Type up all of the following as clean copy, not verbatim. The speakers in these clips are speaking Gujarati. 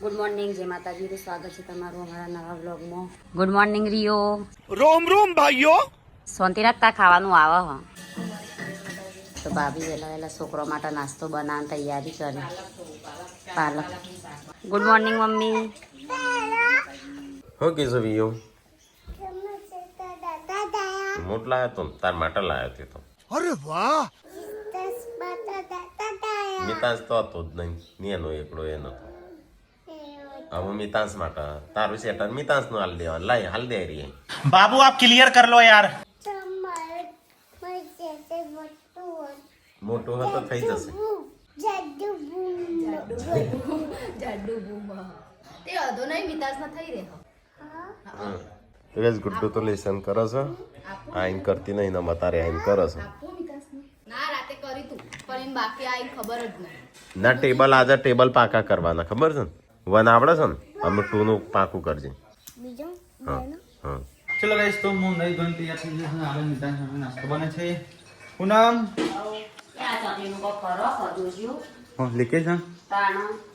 ગુડ મોર્નિંગ જય માતાજી, સ્વાગત છે તમારું અમારા નવા વ્લોગમાં. Good morning Rio. રોમ રોમ ભાઈઓ. શાંતિ રાખતા ખાવાનું આવે હ. તો ભાભી વહેલા છોકરો માટે નાસ્તો બનાવવાની તૈયારી કરી. પાલક. Good morning mummy. હો કે સવિયો મોટ લાયો તો તાર માટે લાયો તે તો. અરે વાહ. મિતાંશ તો હતો જ નહીં ની એનો એકડો એ નતો. હવે મિતાંશ માટે તારું સેટર મિતાંશ નું હાલ દેવાનું લાય હાલ દે રહી. बाबू आप क्लियर कर लो यार. મોટું હોય તો થઈ જશે. તે અધો નહીં મિતાસ ના થઈ રહે. રેસ ગુડ્ડુ તો લેસન કરે છે. આઈન કરતી નહીં ને મતારે આઈન કરે છે. ના રાતે કરી તું પણ બાકી આઈ ખબર જ નહીં. ના ટેબલ આજે ટેબલ પાકા કરવાના ખબર છે ને વન આવડે છે ને અમે ટુ નું પાકું કરજે. હા હા ચલો ગાઈસ તો હું નહીં ગણ તૈયાર થઈ જશે આગળ નિદાન સામે નાસ્તો બને છે પૂનમ હા લીકે છે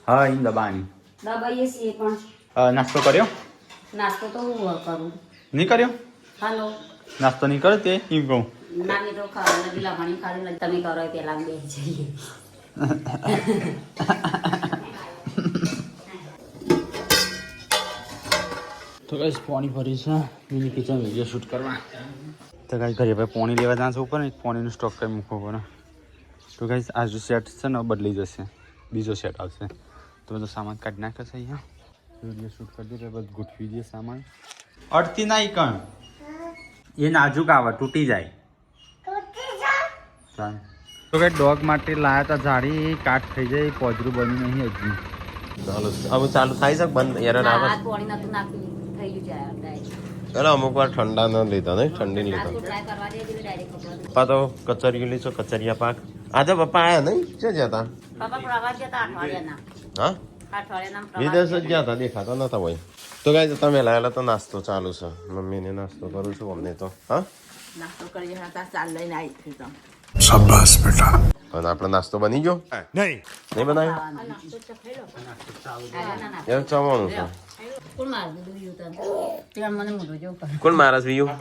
હા ઈન દબાની દબાઈએ છીએ પણ નાસ્તો કર્યો નાસ્તો તો હું કરું. નહીં કર્યો હાલો નાસ્તો નહીં કર્યો તે એમ કહું ના મેં તો ખાવા નથી લગાણી ખાલી તમે કરો પેલા બે જઈએ. તો ગાઈસ પાણી ભરી છે મિની કિચન વિડીયો શૂટ કરવા તો ગાઈસ ઘરે ભાઈ પાણી લેવા જવાનું છે ઉપર ને પાણીનો સ્ટોક કરી મૂકવો પડે. તો ગાઈસ આ જો સેટ છે ને બદલી જશે બીજો સેટ આવશે તો બધો સામાન કાઢી નાખે છે અહીંયા વિડીયો શૂટ કરી દે બધું ગોઠવી દઈએ સામાન અડતી નહીં કણ એ નાજુક આવે તૂટી જાય. તો કઈ ડોગ માટે લાયા હતા જાળી કાટ થઈ જાય પોજરું બન્યું નહીં હજી. ચાલો હવે ચાલુ થાય છે બંધ એરર આવે આ પાણી નતું નાખ્યું થઈ ગયું જાય. ચાલો અમુક વાર ઠંડા ન લીધા નહીં ઠંડી લીધા ટ્રાય કરવા દે ડાયરેક્ટ કપડા. પપ્પા તો કચરિયું લીધો કચરિયા પાક આજે પપ્પા આયા નહીં છે જતા પપ્પા પ્રવાસ જતા અઠવાડિયાના હા અઠવાડિયાના વિદેશ જ ગયા હતા દેખાતા નતા હોય. તો ગાય તમે લાયેલા તો નાસ્તો ચાલુ છે મમ્મીને નાસ્તો કરું છું અમને તો હા નાસ્તો કરી હતા ચાલ લઈને આવી હતી તો शाबाश बेटा. અને આપણો નાસ્તો બની ગયો नहीं. નહીં બનાવ્યો યાર ચવાણું છે કોણ માર દીધું યુ તને ત્યાં મને મોઢું જેવું કરે. કોણ મારા વિયું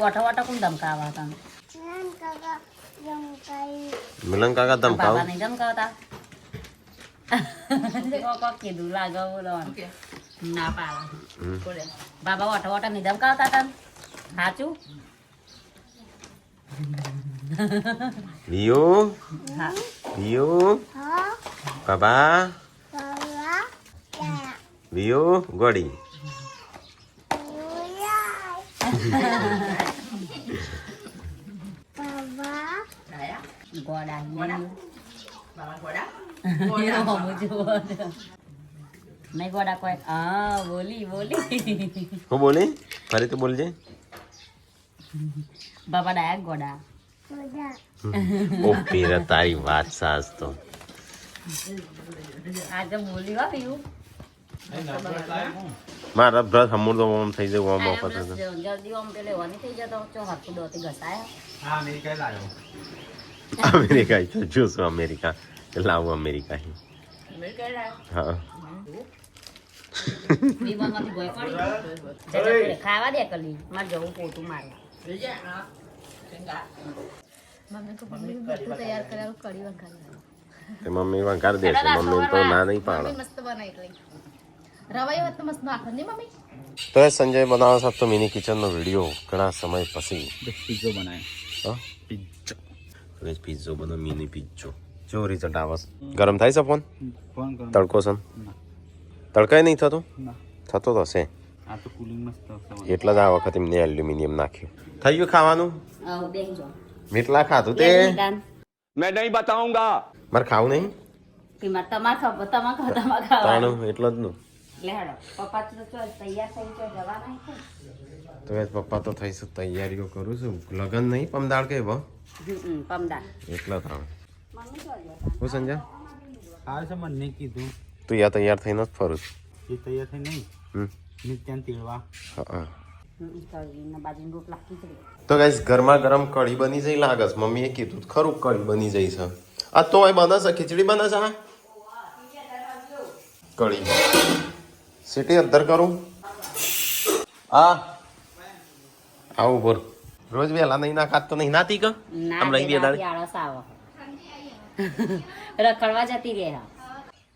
વાટા વાટા કોણ ધમકાવા હતા મિલન કાકા ધમકાવ બાબા નહીં ધમકાવતા. કોક કીધું લાગો બોલવાનું ના પાડે બાબા વાટા વાટા નહીં ધમકાવતા હતા સાચું. વિયું હા વિયું બાબા વિયું ગોળી ગોડા નહીં ગોડા કોઈ હા બોલી બોલી હું બોલી ફરી તો બોલજે બાબા ડાયા ગોડા. ઓ પીરા તારી વાત સાસ તો આજે બોલી હો પીવું મારા બ્રશ હમુર તો ઓમ થઈ જાય ઓમ વખત જલ્દી ઓમ પેલે વાની થઈ જતો ચો હાથું દોતી ઘસાયા. હા નહીં કઈ લાવ્યો અમેરિકા જોશું અમેરિકા લાવું અમેરિકા હા વિમાનમાંથી ભોય પડી ખાવા દે કલી મારે જવું પોતું મારે. તે મમ્મી વઘાર દેશે મમ્મી તો ના નહીં પાડે તો એ સંજય બનાવે છે તો મિની કિચનનો વિડીયો ઘણા સમય પછી પિઝ્ઝો બનાવ્યો હા પિઝ્ઝો બનો મિની પિઝ્ઝો જો રિઝલ્ટ આવે ગરમ થાય છે ફોન ફોન કરો તડકો છે તડકાય નહીં થતો ના થતો તો હશે આ તો કુલિંગ મસ્ત આવશે એટલે જ આ વખત એમને એલ્યુમિનિયમ નાખ્યું થઈ ગયું ખાવાનું બેસજો મીઠલા ખાધું તે मैं नहीं बताऊंगा. મારે ખાવું નહીં તમારે ખાવા તાણું એટલો જ નું લે હેડો પપ્પા તો તૈયાર થઈ ગયો જવા નહીં તો એ પપ્પા તો થઈશું તૈયારીઓ કરું છું લગન નહીં પમદાળ કે ભ પમદાર એટલા થાણ હું સંજય આ છે મને નહીં કીધું તું યા તૈયાર થઈને જ ફરું છું એ તૈયાર થઈ નહીં હમ નિત્યાન તેડવા હા બાજુ રોટલા ખીચડી તો ગાઈસ ગરમા ગરમ કઢી બની જઈ લાગસ મમ્મીએ કીધું ખરું કઢી બની જઈ છે આ તો એ બને છે ખીચડી બને છે કળી સીટી અધર કરું હા આવું બોલ રોજ વહેલા નહીં ના ખાત તો નહીં નાતી ક ના આમ લઈ દે દાડે આળસ આવે રખડવા જતી રહે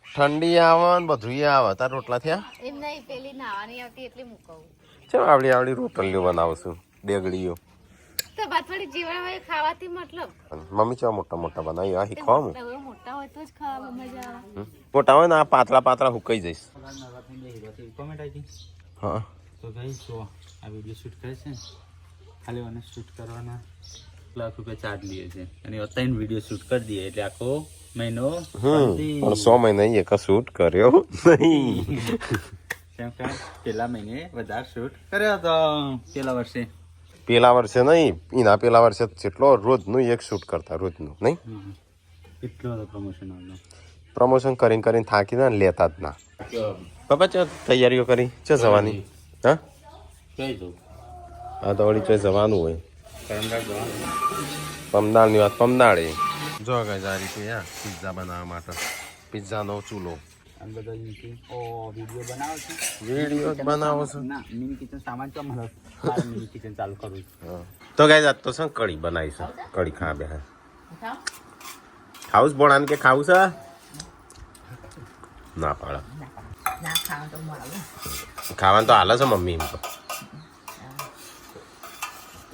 ઠંડી આવે ને બધું આવે તાર રોટલા થયા એમ નહીં પેલી નાવાની આવતી એટલે મૂકવું ચમ આવડી રોટલીઓ બનાવશું ડેગડીઓ તો બાથવાડી જીવણ હોય ખાવાથી મતલબ મમ્મી ચા મોટા મોટા બનાવી આ શીખવા હું હવે મોટા હોય તો જ ખાવામાં મજા આવે મોટા હોય ને આ પાતળા પાતળા હુકાઈ જઈશ કોમેન્ટ આવી હા તો ગાઈસ જો આ વિડીયો શૂટ કરે છે ખાલી મને શૂટ કરવાના ₹1,00,000 ચાર્જ લે છે અને અત્યારે વિડીયો શૂટ કરી દઈએ એટલે આખો મહિનો પણ 100 મહિના એક શૂટ કર્યો નહીં કેમ કે પેલા મહિને વધારે શૂટ કર્યો હતો પેલા વર્ષે નહીં એના પેલા વર્ષે જેટલો રોજનું એક શૂટ કરતા રોજનું નહીં કેટલો હતો પ્રમોશન આવનો પ્રમોશન કરીને કરીને થાકી ના લેતા જ ના બાબા ચો તૈયારીઓ કરી ચો જવાની હા કઈ દઉં હા તો વળી ચો જવાનું હોય કરમદાર જવાનું પમદાળની વાત પમદાળે જો ગાઈસ આ રીતે પિઝા બનાવવા માટે પિઝાનો ચૂલો આ બધા વિડીયો બનાવો છો વિડીયો બનાવો છો ના મિની કિચન સામાન તો મળે મિની કિચન ચાલુ કરું છું તો ગાઈસ આજ તો શું કઢી બનાવીશું કઢી ખા બે ખાવું બોણાને કે ખાવું છે ના પાડે ખાવાનું તો હાલે છે મમ્મી એમ તો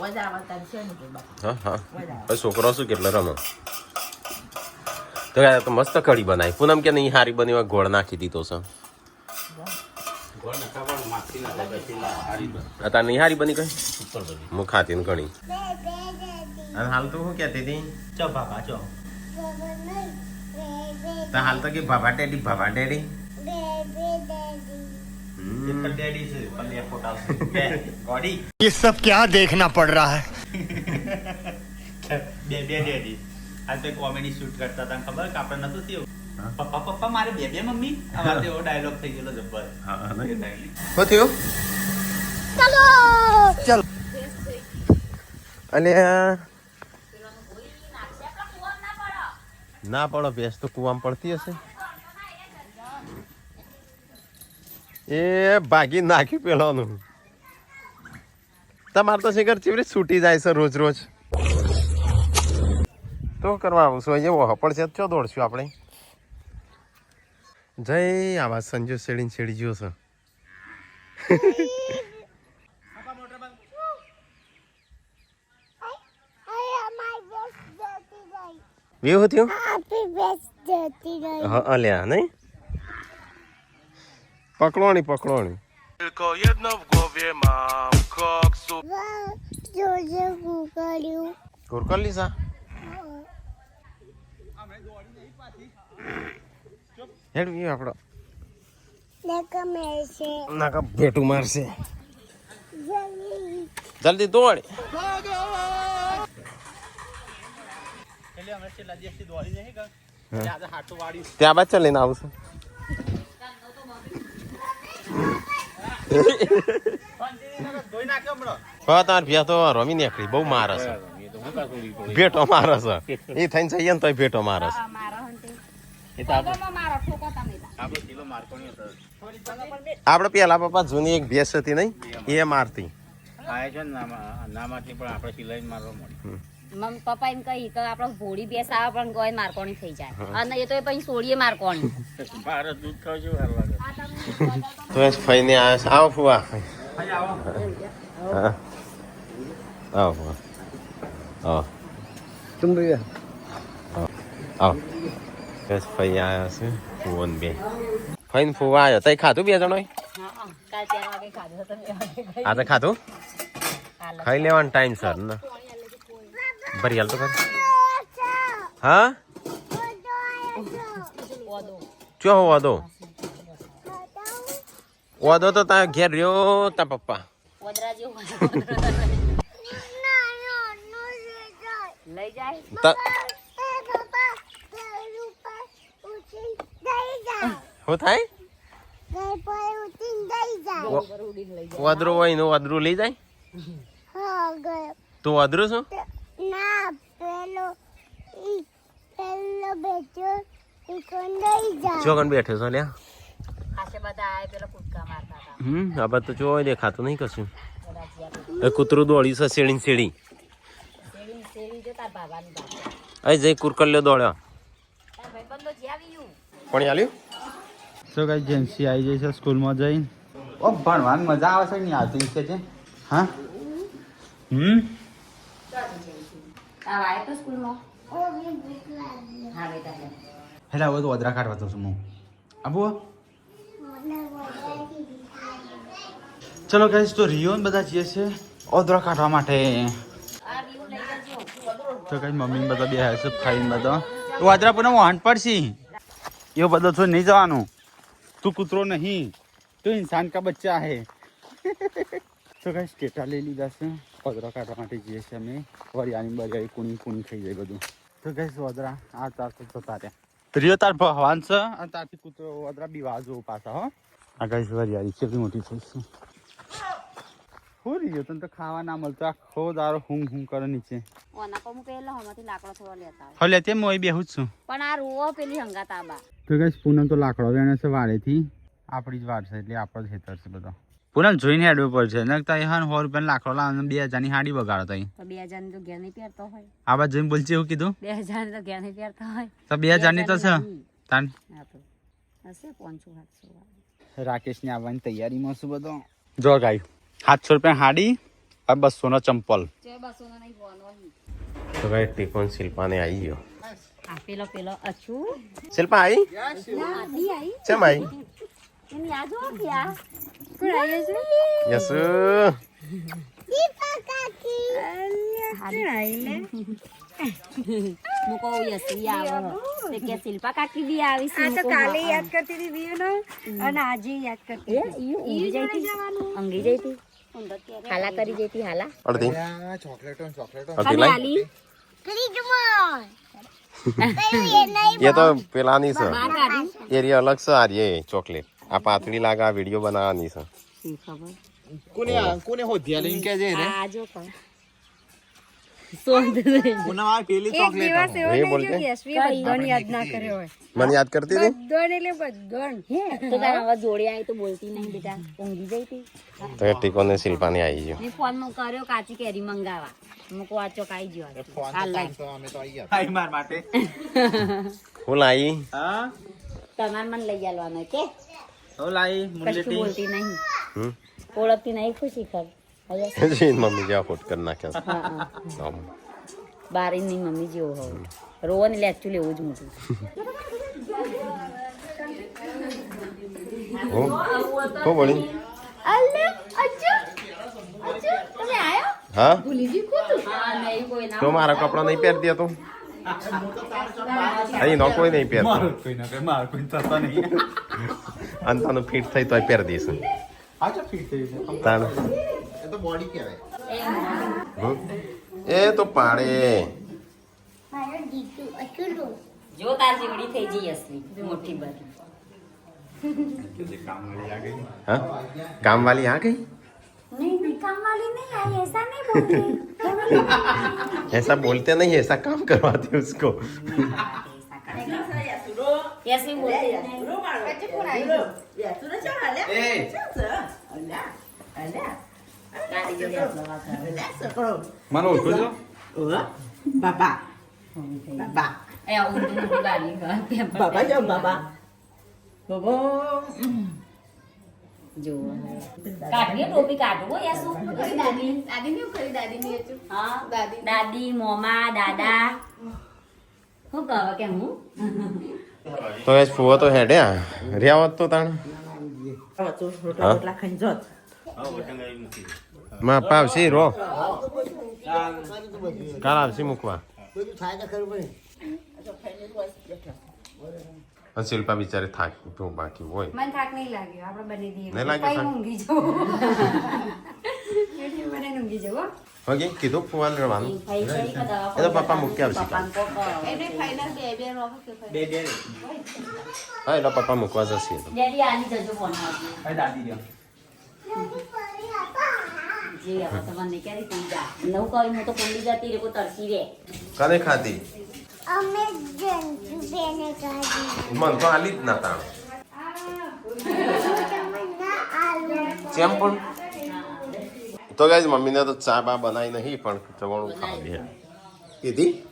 હા હા પછી છોકરો શું કેટલો રમે તો તો મસ્ત કઢી બનાવી પૂનમ કે નહીં હારી બની ગોળ નાખી દીધો છે અત્યારે નહીં હારી બની કઈ હું ખાતી ને ઘણી અને હાલ તો શું કહેતી હતી ચો બાબા ચો તો હાલ તો કે ભાભા ડેડી ડેડી છે પલ્લે ફોટા ગોડી ये सब क्या देखना पड़ रहा है બે ડેડી આ તો કોમેડી શૂટ કરતા હતા ખબર કે આપણે નતું થયું પપ્પા પપ્પા મારે બે મમ્મી અમારે એવો ડાયલોગ થઈ ગયેલો જબ્બર શું થયું ચલો અલે ના પડો ભેંસ તો કુવામાં પડતી હશે એ ભાગી નાખ્યું પેલાનું તમારે તો શિખર ચીવરી છૂટી જાય છે રોજ રોજ તો કરવા આવું છું એવો હપડ છે ચો દોડશું આપણે જય આવાજ સંજુ શેડી છેડી ગયો છે વેવું થયું હા અલ્યા નહીં પકડોણી Tylko jedno w głowie mam koksu. કુરકર લીસા હેડવી આપણો નાકા ભેટું મારશે જલ્દી દોડ એટલે અમે છેલ્લા દિવસથી દોડી નહીં કે આજે હાટું વાળી ત્યાં બાદ લઈને આવું છું ધોઈ નાખ્યો હમણાં હા તાર ભ્યા તો રમી નીકળી બહુ મારે છે ભેટો મારે છે એ થઈને જઈએ ને તો ભેટો મારે છે આપણો કિલો મારકોણી હતો આપણે પેલા પપ્પા જૂની એક ભેંસ હતી નહીં એ મારતી ખાય છે ને ના મારતી પણ આપણે સિલાઈ મારવા મળી મમ્મી પપ્પા એમ કહી કે આપણે ભોળી ભેંસ આવે પણ ગોય મારકોણી થઈ જાય અને એ તો પછી સોળીએ મારકોણી મારે દૂધ ખાવ છું સારું લાગે તો એ ફઈને આવો ફુવા હા આવો ફુવા આવો આવો બસ ફઈ આવ્યા છે ફુવન બે ફઈને ફુવા આવ્યો તઈ ખાધું બે જણો કાલ 4 વાગે ખાધું હતું 2 વાગે આ તો ખાધું ખાઈ લેવાનો ટાઈમ સર ને ભરી હાલ તો કર હા ચો વાદો વાદો તો તા ઘેર રહ્યો તા પપ્પા વદરા જેવું લઈ જાય શું થાય વાદરું હોય ને વાદરું લઈ જાય તો વાદરું શું ચોકન બેઠો છો લ્યા આ બાદ તો જોઈ દેખાતું નહીં કશું. એ કૂતરું દોડ્યું છે શેડી શેડી. અહીં જઈ કુરકલ્યો દોડ્યો. કોણ આલ્યું? તો કઈ જેન્સી આવી જાય છે સ્કૂલમાં જઈને. ઓ ભણવાની મજા આવે છે નહીં આવતી કે છે? હા હેલા હવે તો વધરા કાઢવા તો છું હું. આબુ ચલો ગાઈસ તો રિયો ને બધા જઈએ છે ઓદરા કાઢવા માટે. તો કઈ મમ્મી બધા બે છે ખાઈને બધા વાદરા પૂનમ વાહન પડશે એવો બધો છો નહીં જવાનું. તું કૂતરો નહીં તું ઇન્સાન કા બચ્ચા હે. તો કઈ સ્ટેટા લઈ લીધા છે ઓદરા કાઢવા માટે જઈએ છીએ અમે. વરિયાળી બરિયાળી કુણી કુણી થઈ જાય બધું. તો કઈ ઓદરા આ તાર તો જતા રહ્યા. રિયો તાર ભગવાન છે અને તારથી કૂતરો ઓદરા બીવા જવું પાછા હો. આ કઈ વરિયાળી કેટલી મોટી થઈ છે. હું રહ્યો તને તો ખાવા ના મળતો આખો દારો હું કરે નીચે. ઓના પર હું પેલો હમણાંથી લાકડો થોડો લેતા આવે. હવે લેતે હું બેહું જ છું. પણ આ રૂવો પેલી હંગાત આબા. તો કઈ પૂનમ તો લાકડો વેણે છે વાડેથી. આપણી જ વાડ છે એટલે આપણો જ ખેતર છે બધો. પૂનમ જોઈને હેડવું પડશે ને તાઈ હા 100 રૂપિયા લાકડો લાવવાનો 2000 ની હાડી બગાડો તાઈ. તો 2000 ની તો ઘેર નહીં પહેરતો હોય. આ બાદ જોઈને બોલશે એવું કીધું 2000 ની તો ઘેર નહીં પહેરતો હોય. તો 2000 ની તો છે તાન. હા તો હશે 500-700. રાકેશ ને આવવાની તૈયારીમાં છું બધો. જો ગાય 700 રૂપિયા હાડી આ 200 નો ચંપલ. જે 200 નો નહીં બોનો. તો ભાઈ ટીકોન શિલ્પાને આવી ગયો. આ પેલો અછુ શિલ્પા આવી? આદી આવી. ચમ આવી? એની યાદ હો ક્યાં કોણ આવ્યો છે? યસુ દીપા કાકી હાડી આઈને મુકો યસી આવો તે કે શિલ્પા કાકી બી આવી છે. આ તો કાલે યાદ કરતી હતી દીવનો અને આજે યાદ કરતી ઈ ઊંઘી જઈતી હાલા કરી જઈતી હાલા અડધી ચોકલેટો અડધી લાઈ. ये तो પેલાની છે એરિયા અલગ છે આ રે ચોકલેટ. આ પાતળી લાગે આ વિડિયો બનાવવાની છે. શી ખબર કોને હોધિયા લઈને કે છે રે આ જો કા સોંદ પૂનમ આ પેલી ચોકલેટ એ બોલતે યશવી બધાને યાદ ના કર્યો હોય. મને યાદ કરતી હતી. બધાને એટલે બધાને. તો તારા આવા જોડે આવી તો બોલતી નહીં બેટા ઊંઘી જઈતી. તો ટીકોને શિલ્પાને આવી ગયો. મેં ફોન માં કર્યો કાચી કેરી મંગાવા મૂકો આ ચોક આવી ગયો હાલ લાઈ હાઈ માર માટે હું લાવી? હા તમાર મને લઈ આલવાનો કે ઓ લાઈ કશું મુરલીટી બોલતી નહીં ઓળખતી નહીં ખુશી ખર જી મમ્મી જેવા ફોટ કરી નાખ્યા છે. બારીની મમ્મી જેવો હોય રોવો ને લેચું લેવું જ મોટું. હું બોલી? તમે આયો હા ભૂલી ગઈ ખોટું. હા નહીં કોઈ ના તો મારા કપડા નહીં પહેરતી હતો. અહીં નો કોઈ નહીં પહેરતો. માર કોઈ થતો નહીં. અને તને ફિટ થઈ તો પહેરી દઈશ. આજો ફિટ થઈ છે તાણ એ તો બોડી કહેવાય. એ તો પાડે. જો તાર જેવડી થઈ જઈ અસલી મોટી બધી. हाँ काम वाली आ गई? नहीं काम वाली नहीं आई ऐसा नहीं बोलते. ऐसा बोलते नहीं, ऐसा काम करवाते उसको. ऐसे बोलते મારો ઓળખો છો Baba. Eh, untuk galing ka. Baba jo baba. Baba. જો કાઢીએ ટોપી કાઢવો યા શું દાદી ને કરી દાદી ની હતું. હા દાદી મોમા દાદા હું કહે કે હું તો એ ફુવો તો હેડે રહ્યા હોત તો તાણ Tu rotla khanjot. માં પાવશી રો કાલ આવશી મૂકવા. અને શિલ્પા બિચારી થાક બાકી હોય. મને થાક નહીં લાગ્યો આપણે બની દઈએ. નહીં લાગ્યો થાક? ઊંઘી જાઉં. મને ઊંઘી જાઉં. ઓકે કીધું ફુવાને રહેવાનું. ભાઈ ભાઈ કા દવા એ તો પપ્પા મૂકી આવશે કાલ. એને ફાઇનલ બે રોકો કે હા એટલે પપ્પા મૂકવા જશે. ડેડી આલી જજો ફોન આવજો ભાઈ દાદી રહ્યો જે હવે તમને ક્યારે તું જા નવ કહી હું તો પંડી જતી રે કો તરસી રે કને ખાધી? અમે જંતુ બેને કાઢી મન તો આલી જ ના તાણ. તમને આલુ ચેમ પણ તો ગાઈઝ મમ્મીને તો ચા બા બનાવી નહીં પણ ચવાણું ખાવા કીધી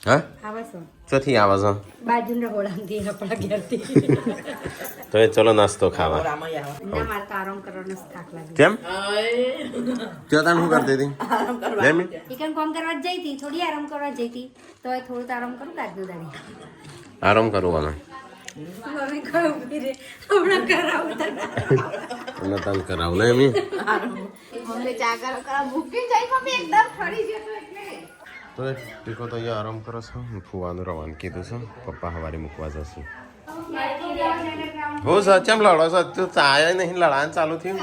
હા ચોથી આવે છે બાજુના હોળામાંથી આપણા ઘેરથી તો એ ચલો નાસ્તો ખાવા ના મારે તો આરામ કરવાનો થાક લાગે કેમ ત્યાં તાણ શું કરતી હતી ચિકન કોમ કરવા જ જઈ હતી થોડી આરામ કરવા જઈ હતી તો એ થોડું તો આરામ કરું કાઢ દઉં આરામ કરવાનો મમ્મી કોઈ ઉભી રે હમણાં કરાવું અને તને કરાવ ને એમ મમ્મી ચા કરાવ ભૂકી જાય મમ્મી એકદમ ફરી જતો એટલે તો ટીકો તો અહીંયા આરામ કરો છો ફુવાનું રવાનું કીધું છે પપ્પા સવારે મૂકવા જશું હો સર ચેમ લડો છો તું ચાય નહીં લડાન ચાલુ થયું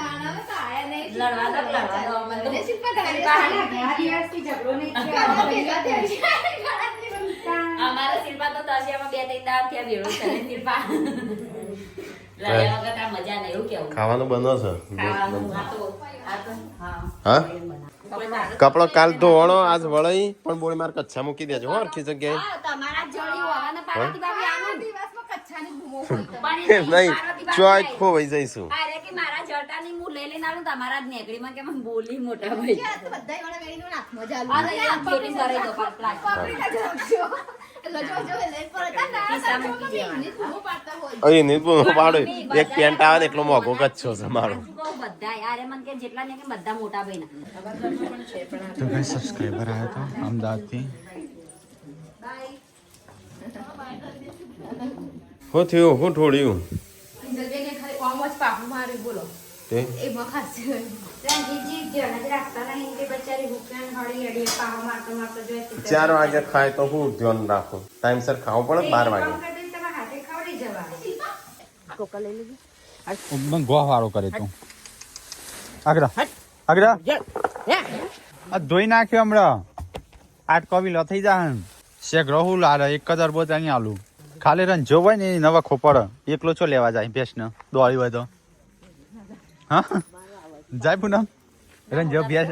અમારા શિલ્પા તો તસિયામાં બે ત્રણ દાવ થયા ભેળો છે શિલ્પા લડ્યા વગર આ મજા નહીં એવું કેવું ખાવાનું બનો છે ખાવાનું હા કપડો કાલ ધોવાનો આજ વળાઈ પણ બોળી માર કચ્છા મૂકી દેજો હો અરખી જગ્યાએ તમારા જોડી હોવાના પાર્વતી ભાભી આનો દિવસમાં કચ્છાની ભૂમો નહીં ચોય ખોવાઈ જઈશું અરે કે મારા જટાની હું લઈ લઈને આલું તમારા જ નેકડીમાં કે મને બોલી મોટા ભાઈ અરે યાર પેલી કરે તો અહીં નહીં પાડો એક પેન્ટ આવે ને એટલો મોઘો કચ્છો છે મારો બધા યાર મને કે જેટલા ને કે બધા મોટા ભાઈ ના તો કઈ સબસ્ક્રાઈબર આવ્યો તો અમદાવાદથી શું થયું શું ઠોડ્યું તે ચાર વાગે ખાય તો હું ધ્યાન રાખું ટાઈમસર ખાવું પડે 12 વાગે ગોહ વાળો કરે તું આગળ આગળ આ ધોઈ નાખ્યો હમણાં આટ કવિ લો થઈ જા શેક રહું લારે 1000 બોતા નહીં આલું ખાલી રન જો હોય ને નવા ખોપડ એકલો છો લેવા જાય ભેંસ ને દોડી હોય તો હા જાય પૂનમ રંજો ભેંસ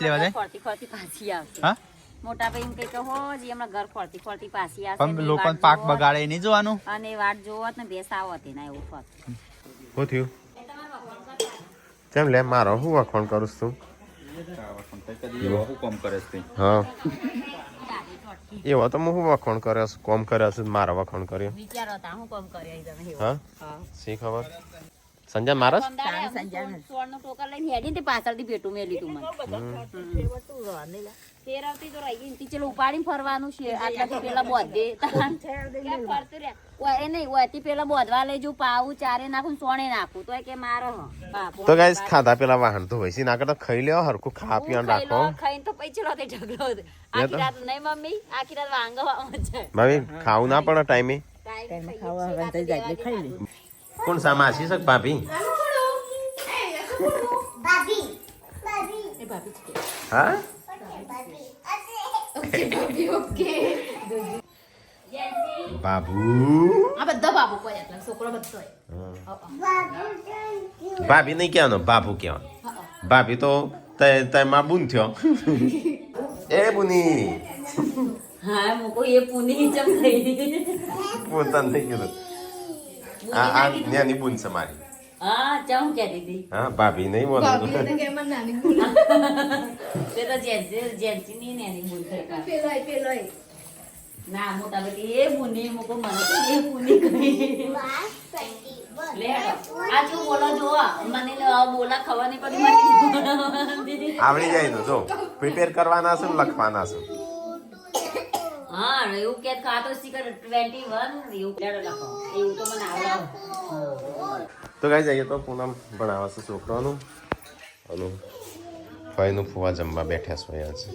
લેવા જાય ખોરતી ખોરતી પાછી આવશે હા મોટા ભાઈ એમ કહે કે હો જી હમણાં ઘર ખોરતી ખોરતી પાછી આવશે પણ લોકોને પાક બગાડે નહીં જોવાનું અને વાટ જોવત ને બેસ આવત ના એવું ફત શું થયું કેમ લે મારો હું વખોણ કરું છું કોમ કરે છે હા એવો તો હું વખોણ કર્યો છું કોમ કર્યો છું મારો વખોણ કર્યો વિચારો તા હું કોમ કર્યો તમે હા શી ખબર સંજય મારસ સોળનું ટોકર લઈને હેડી તે પાછળથી ભેટું મેલી તું મને ફેરવતી તો રહી ગઈ ચલો ઉપાડીને ફરવાનું છે આટલાથી પેલા બોધે એ નહીં ઓયથી પેલા બોધવા લઈ જઉં પાવું ચારે નાખું સોણે નાખું તો કે મારો તો ગાઈસ ખાધા પેલા વાહન તો હોય છે ના કરતા ખાઈ લેવા હરખું ખા પીવાનું રાખો ખાઈને તો પૈસે લો તે ઢગલો આખી રાત નહીં મમ્મી આખી રાત વાંગવામાં છે ભાઈ ખાવું ના પડે ટાઈમે કોણ સા માસી સક ભાભી હા બાબુ આ બધા બાબુ કોઈ એટલે છોકરો બધો ભાભી નહીં કહેવાનો બાબુ કહેવાનો ભાભી તો તેમાં બુન થયો એ બુની હા મુકો એ પુની ચમ થઈ પોતાને થઈ ગયું આ નાની બુન છે મારી હા ચમ કે દીદી હા ભાભી નહીં બોલો તે તો જેન્સી ની નાની બોલ પેલો ના મોટા બેટી એ મુની મુકો મને તો એ પુની કહી લે આ જો બોલો જો મને બોલા ખબર નહીં પડી મને આવડી જાય તો જો પ્રિપેર કરવાના છે લખવાના છે હા એવું કે ખાતો સ્ટીકર 21 એવું કેડો લખો એવું તો મને આવડે તો ગાઈ જઈએ તો પૂનમ ભણાવે છે છોકરાનું અને ભાઈનું ફુવા જમવા બેઠા છો અહીંયા છે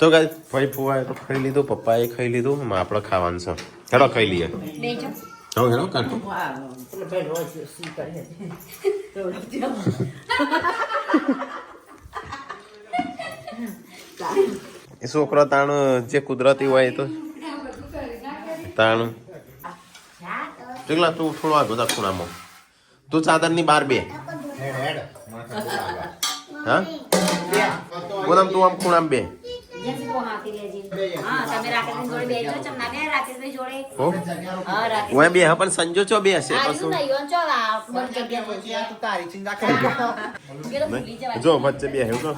તો ગાઈ ભાઈ ફુવાએ તો ખાઈ લીધું પપ્પાએ ખાઈ લીધું આપણે ખાવાનું છે હેડો ખાઈ લઈએ બેજો હા હેડો કાઢો એ છોકરો તાણ જે કુદરતી હોય એ તો તાણ ચગલા તું થોડો આગો તા ખૂણામાં તું ચાદરની બહાર બે હા પૂનમ તું આમ ખૂણામાં બે જેન્સી કો હાથી લેજી હા તમે રાકેશભાઈ જોડે બેસજો ચમના બે રાકેશભાઈ જોડે હો હા રાકેશ ઓય બે હા પણ સંજો ચો બે હશે આજુ પાછું નહીં યો ચો આ બધી જગ્યા તું તારી ચિંતા કરી પેલો ભૂલી જવાય જો વચ્ચે બે હેવ તો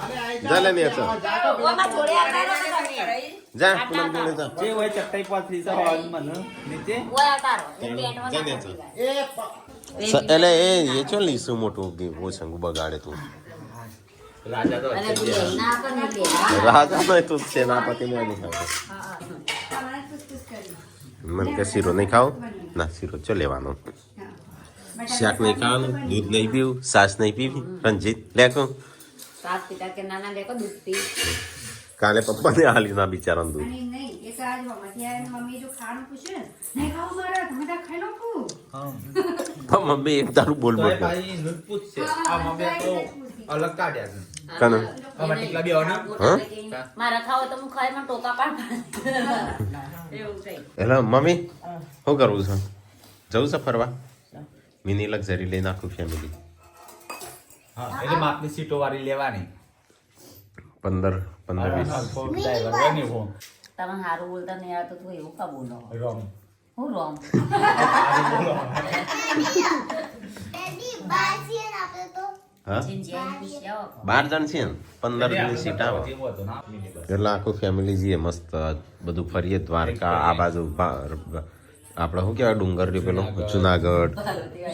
જા લે ને ચો ઓમાં જોડે આવતા રહો તમે જા પૂનમ જોડે જા જે હોય ચટાઈ પાથરી છે હોલ મને નીચે ઓય આવતા રહો પેન્ટમાં જા ને ના ચો પડી એટલે એ ચો લીસું મોટું ઓછંગ બગાડે તું રાજા તો અને તું ના પણ નહીં લે રાજા તો તું સેનાપતિ ને નહીં ખાવ તમારે ખુશ કરી મને કે શીરો નહીં ખાવ ના શીરો ચો લેવાનો શાક નહીં ખાવાનું દૂધ નહીં પીવું સાસ નહીં પીવી રંજીત લેખો સાત પિતા કે નાના લેકો દૂધ પી કાલે પપ્પાને હાલી ના બિચારાનું દૂધ અને નહીં એ તો આજ મમ્મી આવીને મમ્મી જો ખાવાનું પૂછે ને નહીં ખાવું મારે તમે તો ખાઈ નાખું પણ મમ્મી એક તારું બોલ બોલ કરે. ભાઈ નુત પૂછશે આ મમ્મી તો અલગ કાઢ્યા છે કને આમાં ટીકલા બી આવવાના? હા? મારા ખાવ તો હું ખાઈ માં ટોકા પાડ એવું થઈ એટલે મમ્મી શું કરવું છે જવું છે ફરવા મિની લક્ઝરી લઈને આખું ફેમિલી હા એટલે માપની સીટો વાળી લેવાની 15 20 ડ્રાઈવર હોય ને એવો. તમે સારું બોલતા નહીં આવતો તું એવું કા બોલો રોમ. હું રોમ Daddy, બાસી આપણે તો હા જેન જેન પૂછી આવો 12 જણ છે ને 15 ની સીટ આવે જેવો હતો ના મિની બસ. એટલે આખું ફેમિલી જઈએ મસ્ત બધું ફરીએ દ્વારકા આ બાજુ આપણે શું કહેવાય ડુંગર રહ્યું પેલું જુનાગઢ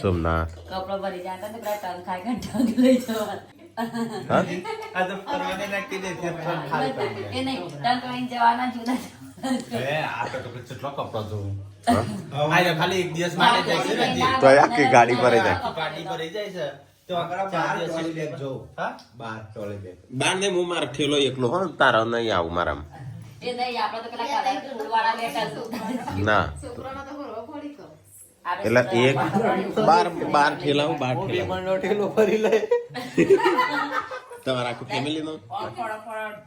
સોમનાથ કપડો ભરી જાય તો પેલા ટંગ ખાઈ ગઈ ટંગ લઈ જવા હા આ તો ફરવાને નાખી દે છે પણ ખાલી પાડી એ નહીં ટંગ લઈને જવાના જુદા દે. આ તો કેટલો કપડો જોઉં આ તો ખાલી એક દિવસ માટે જાય છે ને હજી. તો આખી ગાડી પર જાય ગાડી પર રહી જાય છે તો આગળ 4 દિવસ બેગ જો હા 12 બાર ને હું મારે ઠેલો એકલો હો તારા નહીં આવું મારામાં એ નહીં આપણે તો પેલા કલર ફૂલવાળા બેઠા છું ના એટલે એક બાર ઠેલાવું 12 ઠેલા ઠેલો ફરી લે તમારા આખું ફેમિલી નો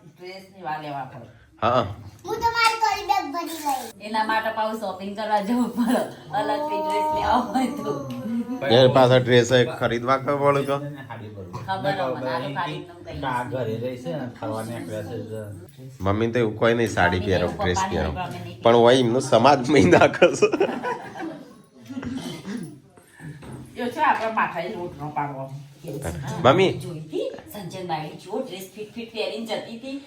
ડ્રેસ ની વા લેવા પડે હા હું તમારી કોરી બેગ ભરી લઈ એના માટે પાછું શોપિંગ કરવા જવું પડે અલગ થી ડ્રેસ લેવા હોય તો એ પાછા ડ્રેસ ખરીદવા પડું તો હાડી પર ખબર હોય મને આનું ખાલી એકદમ કઈ આ ઘરે રહી છે ને ફરવા નીકળ્યા છે જ. મમ્મી તો એવું કોઈ નહીં સાડી પહેરો ડ્રેસ પહેરો પણ હોય એમનું સમાજ મહિના કરશે જો છે આપણે માથાએ લોટ ન પાડવો મમ્મી જોઈતી સંજયભાઈ જો ડ્રેસ ફિટ પહેરીને જતી હતી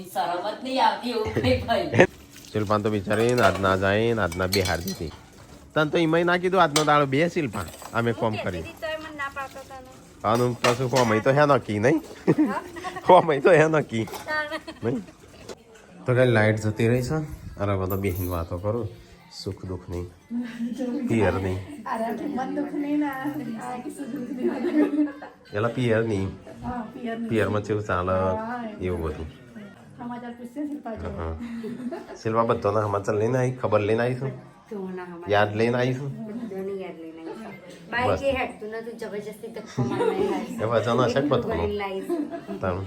શરમ જ નહીં આવતી એવું કઈ ભાઈ શિલ્પાન તો બિચારી આજના જાય ને આજના બે હાર દીધી તને તો એમાં ના કીધું આજનો દાડો બે શિલ્પાન અમે કોમ કરી તોય મને ના પાડતા હતા ને આનું પાછું કોમય તો હે નક્કી નહીં કોમય તો હે નક્કી નહીં તો કઈ લાઈટ જતી રહી છે અરે બધો બેહીન વાતો કરું સુખ દુઃખ નહીં પિયર નહીં એટલે પિયર નહીં પિયરમાં કેવું ચાલે એવું બધું હા શિલ્પા બધો સમાચાર લઈને આવી ખબર લઈને આવીશું યાદ લઈને આવીશું બાઈક એ હેડતું નતું જબરજસ્તી ધક્કો મારીને લાવીશ. એ વજન હશે જ બધું લાવીશ. તમે